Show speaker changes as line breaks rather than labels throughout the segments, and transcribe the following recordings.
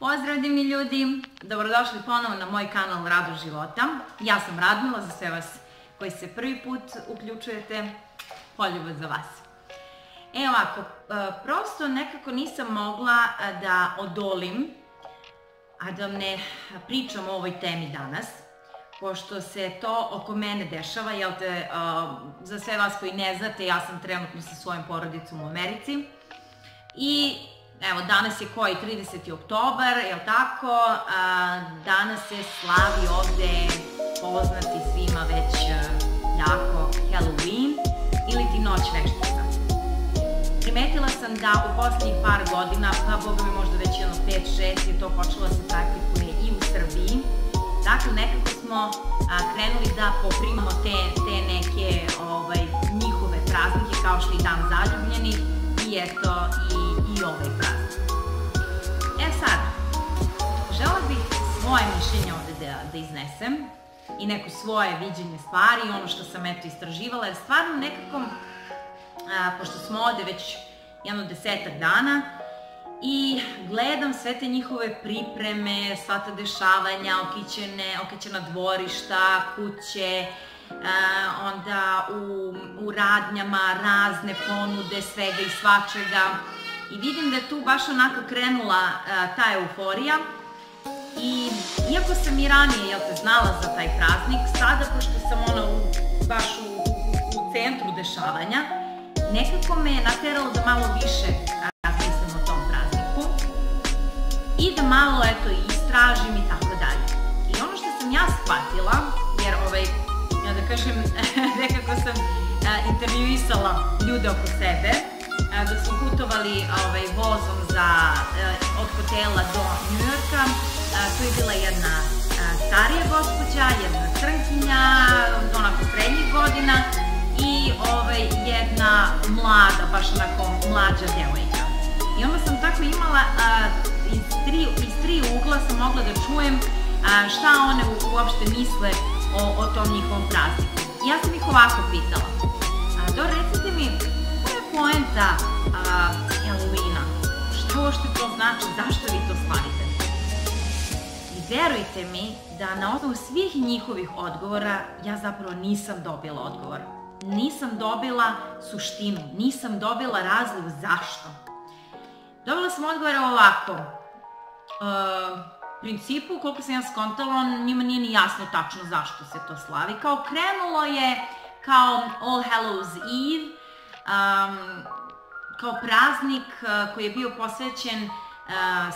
Pozdrav divni ljudi, dobrodošli ponovo na moj kanal Radost života. Ja sam Radmila, za sve vas koji se prvi put uključujete, poljubaz za vas. Evo ovako, prosto nekako nisam mogla da odolim, a da ne pričam o ovoj temi danas, pošto se to oko mene dešava, jel te, za sve vas koji ne znate, ja sam trenutno sa svojom porodicom u Americi i evo, danas je koji 30. oktobar, jel tako, danas se slavi ovde poznati svima već jako Halloween ili ti noć veštica. Primetila sam da u poslednjih par godina, pa boga mi možda već jedno 5-6 je to počelo da se praktikuje i u Srbiji. Dakle, nekako smo krenuli da poprimamo te neke njihove praznike kao što je Dan zaljubljenih i eto i ovaj praznik. Sad, žela bih svoje mišljenje ovde da iznesem i neko svoje viđenje stvari i ono što sam eto istraživala, jer stvarno nekako, pošto smo ovde već jedno 10-ak dana i gledam sve te njihove pripreme, sva ta dešavanja, okićena dvorišta, kuće, onda u radnjama razne ponude, svega i svačega. I vidim da je tu baš onako krenula ta euforija i iako sam i ranije znala za taj praznik, sada pošto sam baš u centru dešavanja, nekako me je nateralo da malo više razmislim o tom prazniku i da malo istražim i tako dalje. I ono što sam ja shvatila, jer da kažem, nekako sam intervjuisala ljude oko sebe, da smo putovali vozom od hotela do Njujorka. Tu je bila jedna starija gospođa, jedna crnkinja, onako srednjih godina i jedna mlada, baš onako mlađa devojka. I onda sam tako imala, iz tri ugla sam mogla da čujem šta one uopšte misle o tom njihovom prazniku. I ja sam ih ovako pitala, recite mi, poenta Halloweena, šta uopšte to znači, zašto vi to slavite? I verujte mi da na osnovu svih njihovih odgovora ja zapravo nisam dobila odgovor. Nisam dobila suštinu, nisam dobila razlog zašto. Dobila sam odgovor ovako, u principu, koliko sam ja skontala, njima nije ni jasno tačno zašto se to slavi. Kao krenulo je kao All Hallows Eve, kao praznik koji je bio posvećen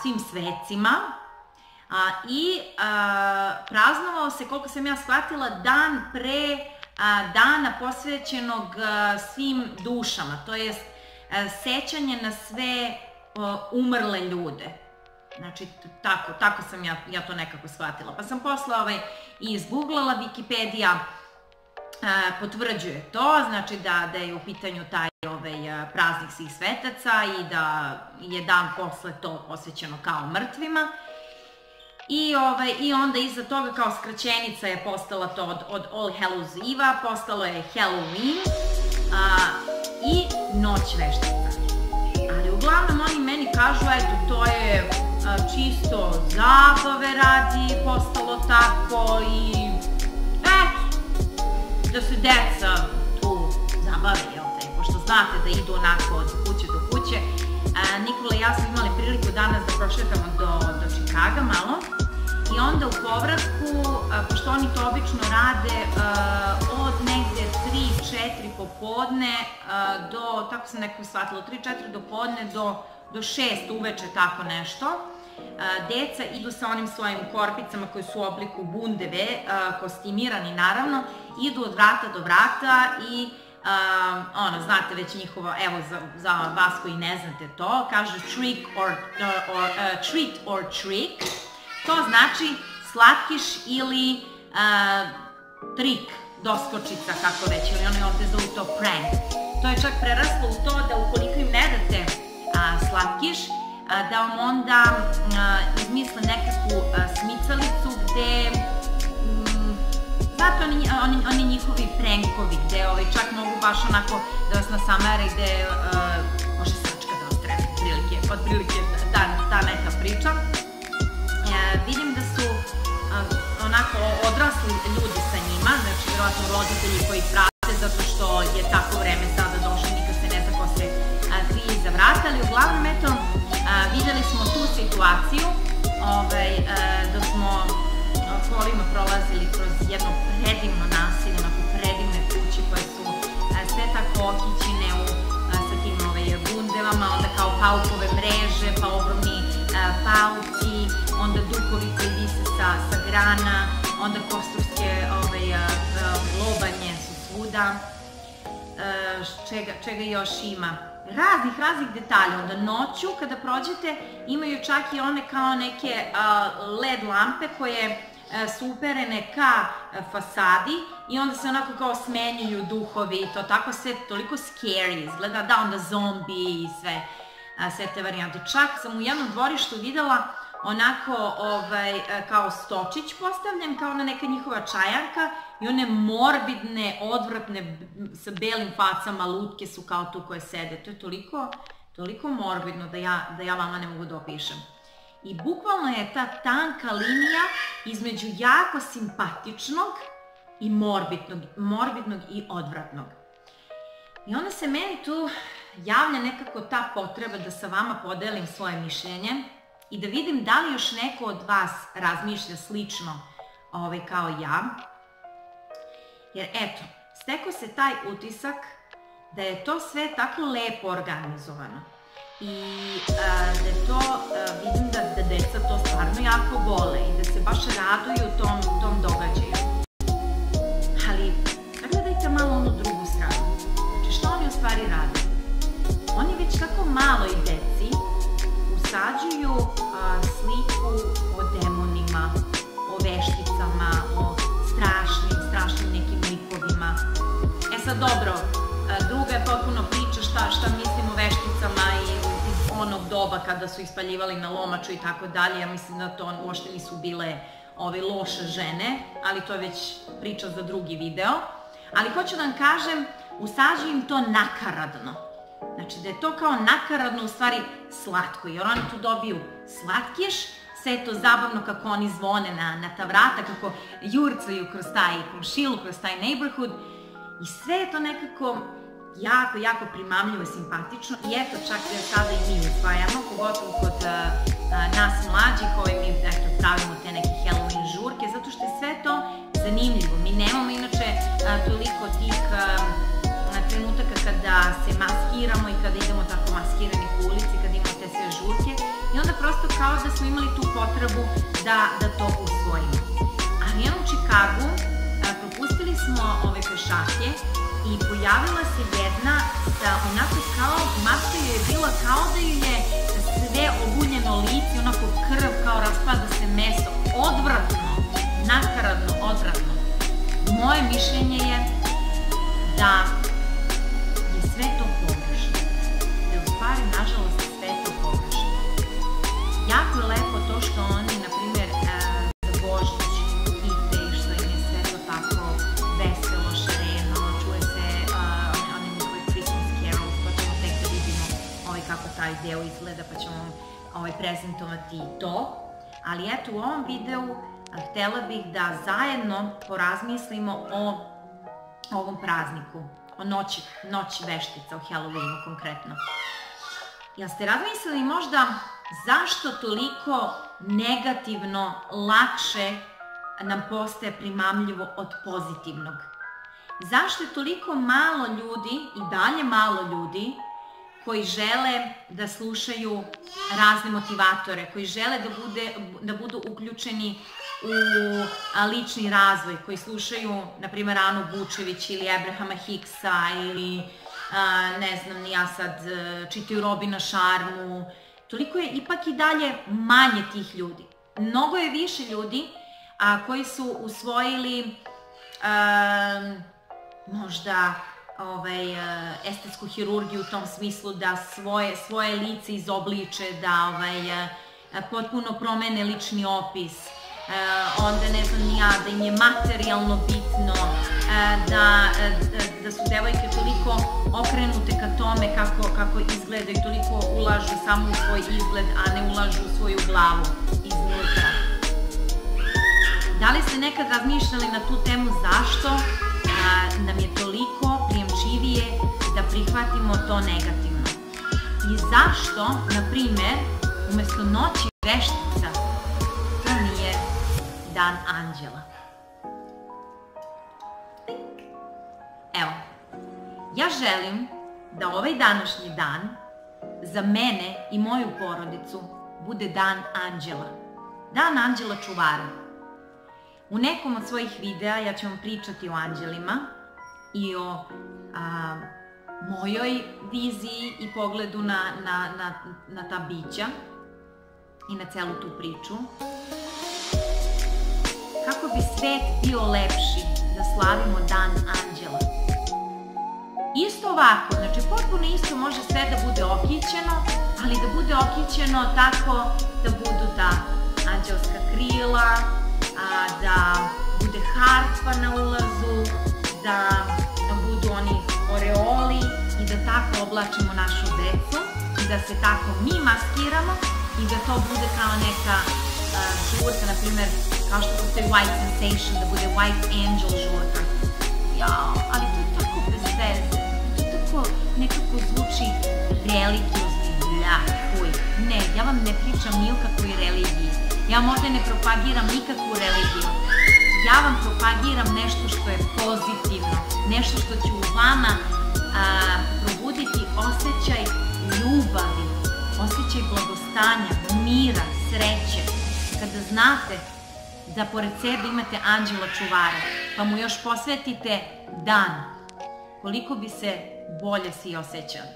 svim svecima i praznovao se, koliko sam ja shvatila, dan pre dana posvećenog svim dušama, to jest sećanje na sve umrle ljude. Znači, tako sam ja to nekako shvatila. Pa sam posle i izgooglala, Wikipedia potvrđuje to, znači da je u pitanju taj praznik svih svetaca i da je dan posle to posvećeno kao mrtvima. I onda iza toga kao skraćenica je postala to od All Hallows Eve-a, postalo je Halloween i Noć veštica. Ali uglavnom oni meni kažu, eto, to je čisto zabave radi postalo tako i da se deca tu zabave, jel te, pošto znate da idu onako od kuće do kuće. Nikola i ja smo imali priliku danas da prošetamo do Čikaga malo i onda u povratku, pošto oni to obično rade od negde 3-4 popodne do, tako sam nekako shvatila, 3-4 do podne do 6 uveče, tako nešto. Deca idu sa onim svojim korpicama koji su u obliku bundeve, kostimirani naravno, idu od vrata do vrata i znate već njihovo, evo za vas koji ne znate to, kaže treat or trick, to znači slatkiš ili trik, doskočica, kako već, ili oni ovde zovu to prank. To je čak preraslo u to da ukoliko im ne date slatkiš, da vam onda izmisle nekakvu smicalicu gde, znate oni njihovi prankovi gde čak mogu baš onako da vas nasamare, gde može srčka da vas treba, otprilike ta neka priča. odrasli ljudi sa njima, znači vjerojatno roditelji koji prate zato što je tako vreme sada došlo, nikad se ne zna ko se krije iza vrata, ali uglavnom eto, vidjeli smo tu situaciju dok smo kolima prolazili kroz jedno predivno naselje, onako predivne kuće koje su sve tako okićene sa tim bundevama, onda kao paukove mreže, pa ogromni pauci, onda duhovi koji vise sa grana, onda kosturske lobanje su svuda, čega još ima. Raznih detalja. Onda noću kada prođete imaju čak i one kao neke LED lampe koje su uperene ka fasadi i onda se onako kao smenjuju duhovi i to tako sve toliko scary izgleda, da onda zombi i sve te varijante. Čak sam u jednom dvorištu videla onako kao stočić postavljen, kao na neka njihova čajanka i one morbidne, odvratne, sa belim facama lutke su kao tu koje sede. To je toliko morbidno da ja vama ne mogu da opišem. I bukvalno je ta tanka linija između jako simpatičnog i morbidnog i odvratnog. I onda se meni tu javlja nekako ta potreba da sa vama podelim svoje mišljenje i da vidim da li još neko od vas razmišlja slično kao ja. Jer eto, stekao se taj utisak da je to sve tako lepo organizovano i da je to, vidim da deca to stvarno jako vole i da se baš raduju tom događaju. Ali, gledajte malo onu drugu stranu. Znači, što oni u stvari rade? Oni već tako maloj deci usađuju sliku o demonima, o vešticama, o strašnim nekim likovima. E sad dobro, druga je potpuno priča šta mislim o vešticama i iz onog doba kada su ispaljivali na lomaču i tako dalje. Ja mislim da to uopšte nisu bile loše žene, ali to je već priča za drugi video. Ali hoću da vam kažem, usađuju im to nakaradno. Znači da je to kao nakaradno u stvari slatko, jer oni tu dobiju slatkiš, sve je to zabavno kako oni zvone na ta vrata, kako jurcaju kroz taj komšiluk, kroz taj neighborhood i sve je to nekako jako primamljivo i simpatično i eto čak da sada i mi usvajamo, pogotovo kod nas mlađih, mi pravimo te neke Halloween žurke, zato što je sve to zanimljivo. Mi nemamo inače toliko tih trenutaka kada se maskiramo i kada idemo tako maskirani po ulici, kada imamo te sve žurke i onda prosto kao da smo imali tu potrebu da to usvojimo. Ali u Čikagu propustili smo ove pešake i pojavila se jedna sa onako kao, maska joj je bila kao da ju je sve oguljeno lice, onako krv, kao raspada se meso, odvratno, nakaradno, odvratno. Moje mišljenje je da je sve to pogrešno. Da je u stvari, nažalost, sve to pogrešno. Jako je lepo to što oni, na primjer, za Božić kite i što im je sve to tako veselo, šareno, čuje se one njihove Christmas carols, pa ćemo tek da vidimo kako taj deo izgleda, pa ćemo prezentovati i to. Ali eto, u ovom videu htela bih da zajedno porazmislimo o ovom prazniku, o noći veštica, o Halloweenu konkretno. Jel ste razmislili možda zašto toliko negativno lakše nam postaje primamljivo od pozitivnog? Zašto je toliko malo ljudi i dalje malo ljudi koji žele da slušaju razne motivatore, koji žele da budu uključeni u lični razvoj, koji slušaju, na primjer, Anu Bučević ili Abrahama Hicksa ili, ne znam, ni ja sad, čitaju Robina Sharmu. Toliko je ipak i dalje manje tih ljudi. Mnogo je više ljudi koji su usvojili možda estetsku hirurgiju u tom smislu da svoje lice izobliče, da potpuno promene lični opis, onda ne znam ni ja, da im je materijalno bitno, da su devojke toliko okrenute ka tome kako izgledaju, toliko ulažu samo u svoj izgled, a ne ulažu u svoju glavu iznutra. Da Da li ste nekad razmišljali na tu temu zašto nam je toliko prijemčivije da prihvatimo to negativno? I zašto, na primer, umesto noći veštica, to nije dan anđela? Evo, ja želim da ovaj današnji dan za mene i moju porodicu bude dan anđela. Dan anđela čuvara. U nekom od svojih videa ja ću vam pričati o anđelima i o mojoj viziji i pogledu na ta bića i na celu tu priču. Kako bi svet bio lepši da slavimo dan anđela. Isto ovako, znači potpuno isto može sve da bude okićeno, ali da bude okićeno tako da budu ta anđelska krila, da bude harfa na ulazu, da budu oni oreoli i da tako oblačimo našu decu i da se tako mi maskiramo i da to bude kao neka žurka, na primer, kao što postoji White Sensation, da bude White Angel žurka. Jao, ali to je tako bez veze. To tako nekako zvuči religiozni bljakuj. Ne, ja vam ne pričam ni o kakvoj religiji. Ja možda ne propagiram nikakvu religiju. Ja vam propagiram nešto što je pozitivno, nešto što će u vama probuditi osjećaj ljubavi, osjećaj blagostanja, mira, sreće. Kada znate da pored sebe imate anđela čuvara, pa mu još posvetite dan, koliko bi se bolje si osjećali.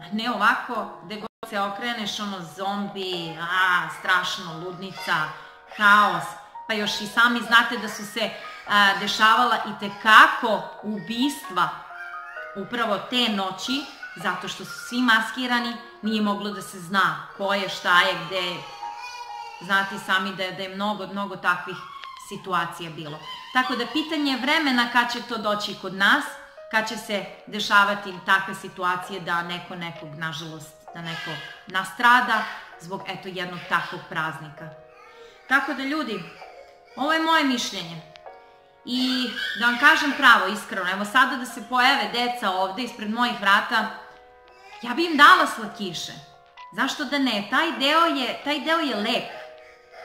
A ne ovako, gde god se okreneš, ono zombi, strašno, ludnica, haos, pa još i sami znate da su se dešavala i tekako ubistva upravo te noći, zato što su svi maskirani, nije moglo da se zna ko je, šta je, gde je. Znate i sami da je mnogo takvih situacija bilo. Tako da pitanje je vremena kad će to doći kod nas, kad će se dešavati takve situacije da neko nekog, nažalost, da neko nastrada zbog eto jednog takvog praznika. Tako da ljudi, ovo je moje mišljenje. I da vam kažem pravo, iskreno, evo sada da se pojave deca ovde ispred mojih vrata, ja bi im dala slatkiše. Zašto da ne? Taj deo je lep.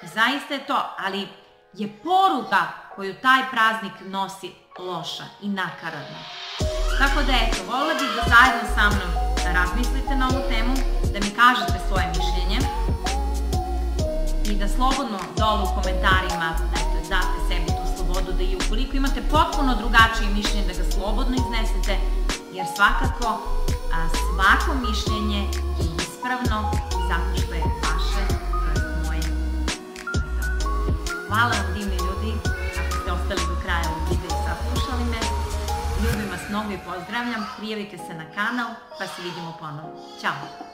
I zaista je to, ali je poruka koju taj praznik nosi loša i nakaradna. Tako da eto, voljela bih da zajedno sa mnom razmislite na ovu temu, da mi kažete svoje mišljenje i da slobodno dole u komentarima date sebi tu slobodu, da i ukoliko imate potpuno drugačije mišljenje da ga slobodno iznesete, jer svakako svako mišljenje je ispravno zato što je vaše, to je moje. Hvala vam divni ljudi, ako ste ostali do kraja ovog videa i saslušali me. Ljubim vas mnogo i pozdravljam, prijavite se na kanal pa se vidimo ponovo. Ćao!